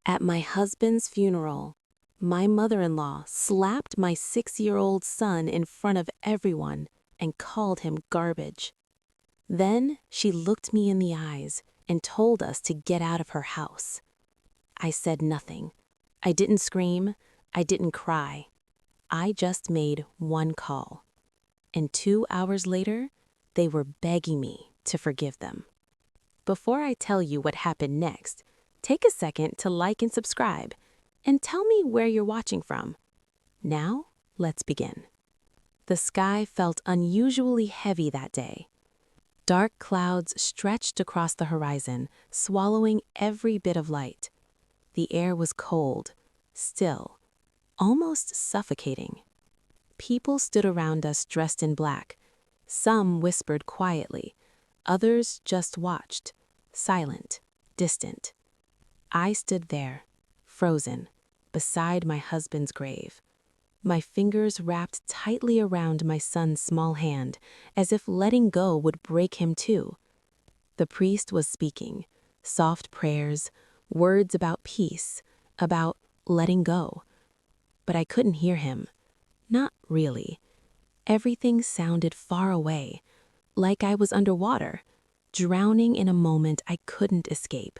At my husband's funeral, my mother-in-law slapped my 6-year-old son in front of everyone and called him garbage. Then she looked me in the eyes and told us to get out of her house. I said nothing. I didn't scream. I didn't cry. I just made one call. And 2 hours later, they were begging me to forgive them. Before I tell you what happened next, take a second to like and subscribe, and tell me where you're watching from. Now, let's begin. The sky felt unusually heavy that day. Dark clouds stretched across the horizon, swallowing every bit of light. The air was cold, still, almost suffocating. People stood around us dressed in black. Some whispered quietly. Others just watched, silent, distant. I stood there, frozen, beside my husband's grave. My fingers wrapped tightly around my son's small hand, as if letting go would break him too. The priest was speaking, soft prayers, words about peace, about letting go. But I couldn't hear him. Not really. Everything sounded far away, like I was underwater, drowning in a moment I couldn't escape.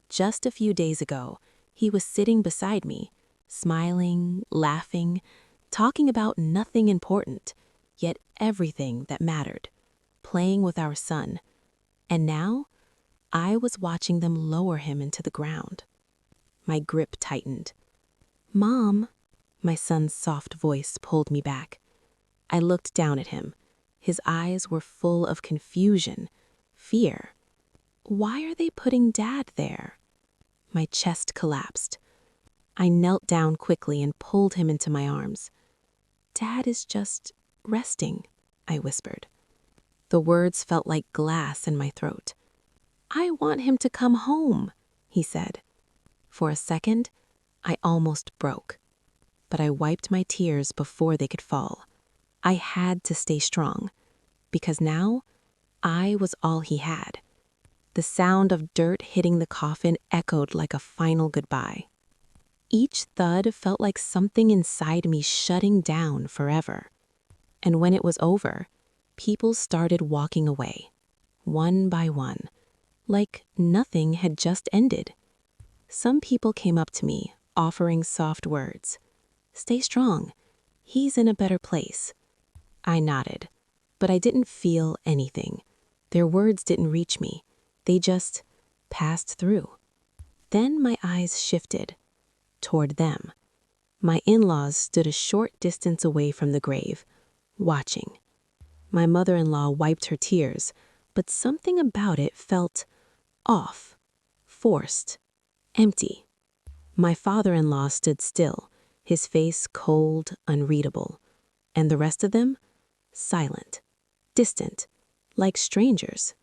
Just a few days ago, he was sitting beside me, smiling, laughing, talking about nothing important, yet everything that mattered, playing with our son. And now, I was watching them lower him into the ground. My grip tightened. "Mom," my son's soft voice pulled me back. I looked down at him. His eyes were full of confusion, fear. Why are they putting Dad there? My chest collapsed. I knelt down quickly and pulled him into my arms. "Dad is just resting," I whispered. The words felt like glass in my throat. "I want him to come home," he said. For a second, I almost broke. But I wiped my tears before they could fall. I had to stay strong, because now I was all he had. The sound of dirt hitting the coffin echoed like a final goodbye. Each thud felt like something inside me shutting down forever. And when it was over, people started walking away, one by one, like nothing had just ended. Some people came up to me, offering soft words. "Stay strong. He's in a better place." I nodded, but I didn't feel anything. Their words didn't reach me. They just passed through. Then my eyes shifted toward them. My in-laws stood a short distance away from the grave, watching. My mother-in-law wiped her tears, but something about it felt off, forced, empty. My father-in-law stood still, his face cold, unreadable, and the rest of them, silent, distant, like strangers.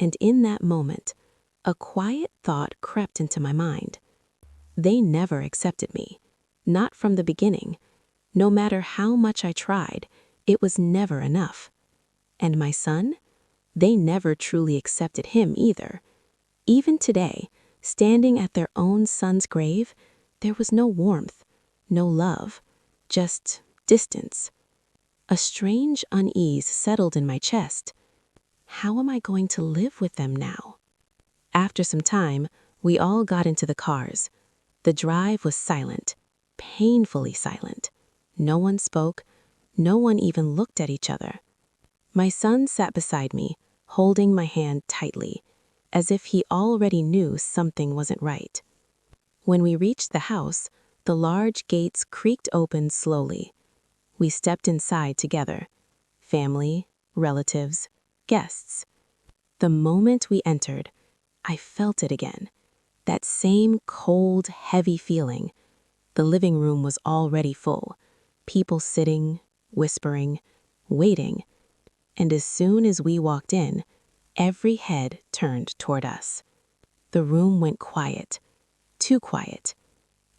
And in that moment, a quiet thought crept into my mind. They never accepted me, not from the beginning. No matter how much I tried, it was never enough. And my son? They never truly accepted him either. Even today, standing at their own son's grave, there was no warmth, no love, just distance. A strange unease settled in my chest. How am I going to live with them now? After some time, we all got into the cars. The drive was silent, painfully silent. No one spoke. No one even looked at each other. My son sat beside me, holding my hand tightly, as if he already knew something wasn't right. When we reached the house, the large gates creaked open slowly. We stepped inside together. Family, relatives, guests. The moment we entered, I felt it again. That same cold, heavy feeling. The living room was already full. People sitting, whispering, waiting. And as soon as we walked in, every head turned toward us. The room went quiet, too quiet.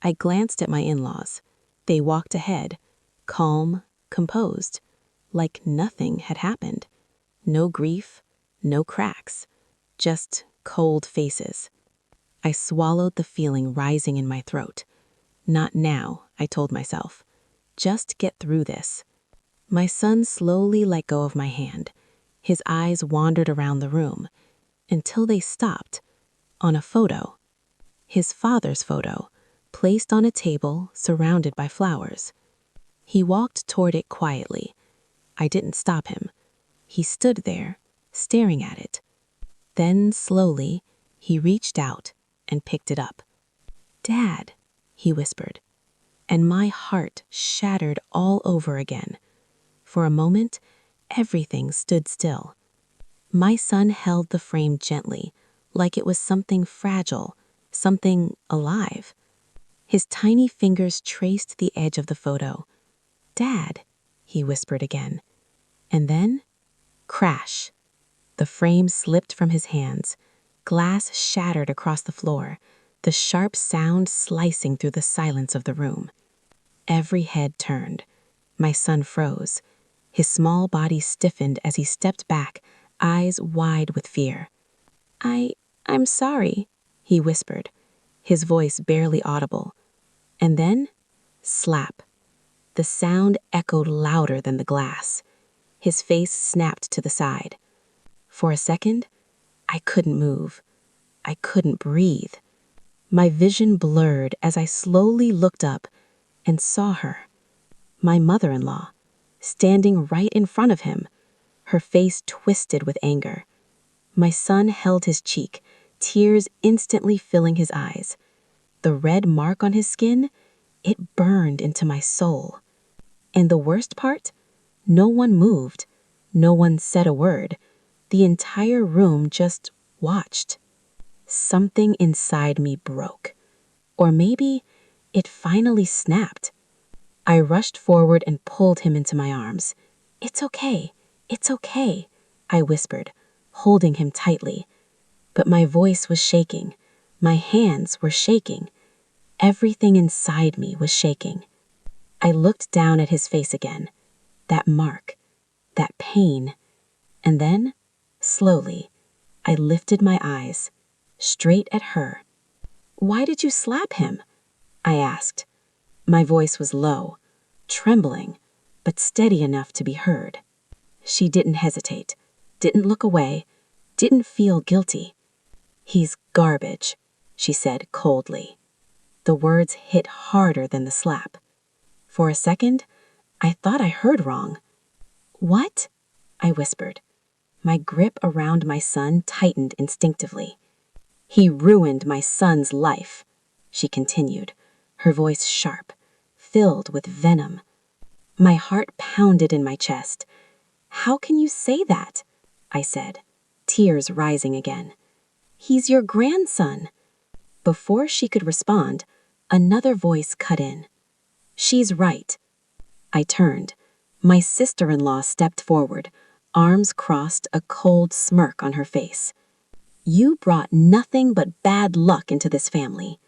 I glanced at my in-laws. They walked ahead, calm, composed, like nothing had happened. No grief, no cracks, just cold faces. I swallowed the feeling rising in my throat. Not now, I told myself. Just get through this. My son slowly let go of my hand. His eyes wandered around the room until they stopped on a photo. His father's photo, placed on a table surrounded by flowers. He walked toward it quietly. I didn't stop him. He stood there, staring at it. Then, slowly, he reached out and picked it up. "Dad," he whispered, and my heart shattered all over again. For a moment, everything stood still. My son held the frame gently, like it was something fragile, something alive. His tiny fingers traced the edge of the photo. "Dad," he whispered again. And then, crash. The frame slipped from his hands. Glass shattered across the floor, the sharp sound slicing through the silence of the room. Every head turned. My son froze. His small body stiffened as he stepped back, eyes wide with fear. I'm sorry," he whispered, his voice barely audible. And then, slap. The sound echoed louder than the glass. His face snapped to the side. For a second, I couldn't move. I couldn't breathe. My vision blurred as I slowly looked up and saw her, my mother-in-law, standing right in front of him, her face twisted with anger. My son held his cheek, tears instantly filling his eyes. The red mark on his skin, it burned into my soul. And the worst part? No one moved. No one said a word. The entire room just watched. Something inside me broke. Or maybe it finally snapped. I rushed forward and pulled him into my arms. "It's okay. It's okay," I whispered, holding him tightly. But my voice was shaking. My hands were shaking. Everything inside me was shaking. I looked down at his face again. That mark. That pain. And then, slowly, I lifted my eyes, straight at her. "Why did you slap him?" I asked. My voice was low, trembling, but steady enough to be heard. She didn't hesitate, didn't look away, didn't feel guilty. "He's garbage," she said coldly. The words hit harder than the slap. For a second, I thought I heard wrong. "What?" I whispered. My grip around my son tightened instinctively. "He ruined my son's life," she continued, her voice sharp, filled with venom. My heart pounded in my chest. "How can you say that?" I said, tears rising again. "He's your grandson." Before she could respond, another voice cut in. "She's right." I turned. My sister-in-law stepped forward, arms crossed, a cold smirk on her face. "You brought nothing but bad luck into this family."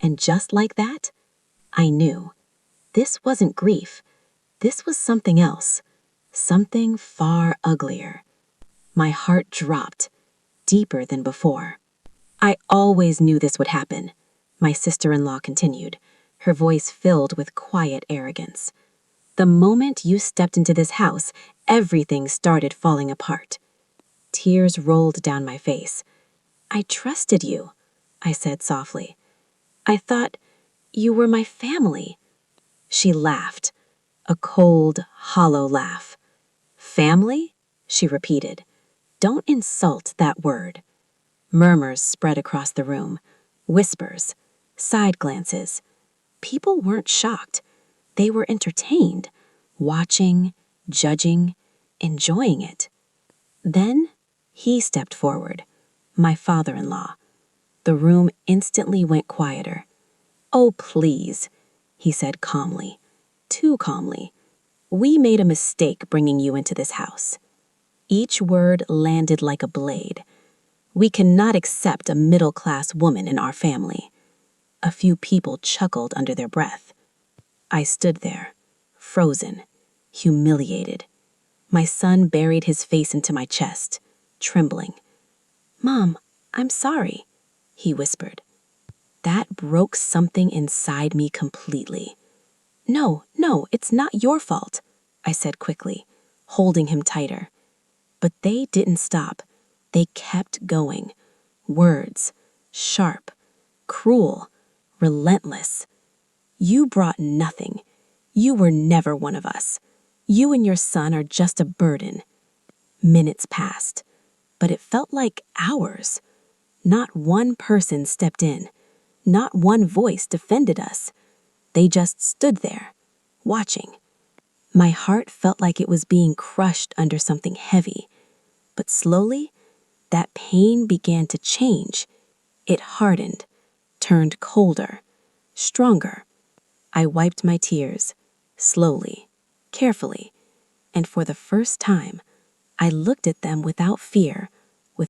And just like that, I knew. This wasn't grief. This was something else. Something far uglier. My heart dropped, deeper than before. "I always knew this would happen," my sister-in-law continued, her voice filled with quiet arrogance. "The moment you stepped into this house, everything started falling apart." Tears rolled down my face. "I trusted you," I said softly. "I thought you were my family." She laughed, a cold, hollow laugh. "Family?" she repeated. "Don't insult that word." Murmurs spread across the room, whispers, side glances. People weren't shocked. They were entertained, watching, judging, enjoying it. Then he stepped forward, my father-in-law. The room instantly went quieter. "Oh, please," he said calmly, too calmly. "We made a mistake bringing you into this house." Each word landed like a blade. "We cannot accept a middle-class woman in our family." A few people chuckled under their breath. I stood there, frozen, humiliated. My son buried his face into my chest, trembling. "Mom, I'm sorry." he whispered. That broke something inside me completely. No, no, it's not your fault, I said quickly, holding him tighter. But they didn't stop. They kept going. Words, sharp, cruel, relentless. You brought nothing. You were never one of us. You and your son are just a burden. Minutes passed, but it felt like hours. Not one person stepped in. Not one voice defended us. They just stood there, watching. My heart felt like it was being crushed under something heavy. But slowly, that pain began to change. It hardened, turned colder, stronger. I wiped my tears, slowly, carefully, and for the first time, I looked at them without fear,